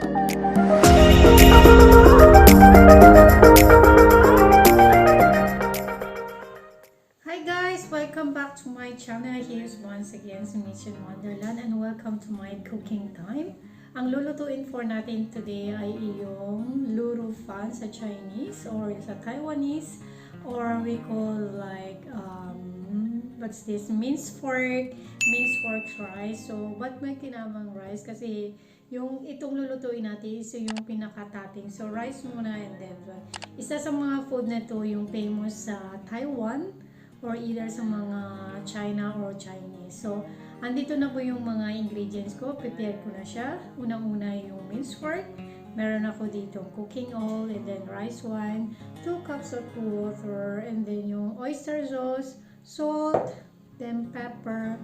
Hi guys! Welcome back to my channel. Here's once again si Mission Wonderland and welcome to my cooking time. Ang lulutuin for natin today ay yung luro fan sa Chinese or sa Taiwanese, or we call like what's this? Minced pork rice. So, ba't may kinamang rice? Kasi yung itong lulutuin natin is yung pinakatating. So, rice muna and then isa sa mga food na to yung famous sa Taiwan or either sa mga China or Chinese. So, andito na po yung mga ingredients ko. Prepare ko na siya. Unang-una yung minced pork. Meron ako dito cooking oil and then rice wine, 2 cups of water, and then yung oyster sauce, salt, then pepper,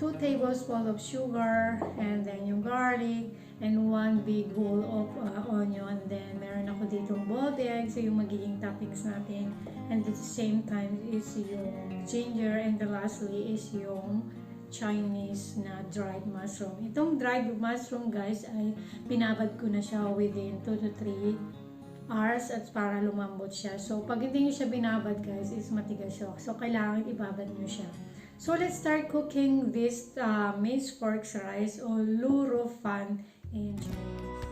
2 tablespoons of sugar, and then yung garlic, and 1 big whole of onion. Then meron ako ditong boiled eggs, so yung magiging toppings natin. And at the same time is yung ginger, and the lastly is yung Chinese na dried mushroom. Itong dried mushroom guys ay binabad ko na siya within 2 to 3 hours at para lumambot siya. So pag hindi nyo siya binabad guys is matigas siya. So kailangan ibabad nyo siya. So let's start cooking this minced pork rice or luro fan in Chinese.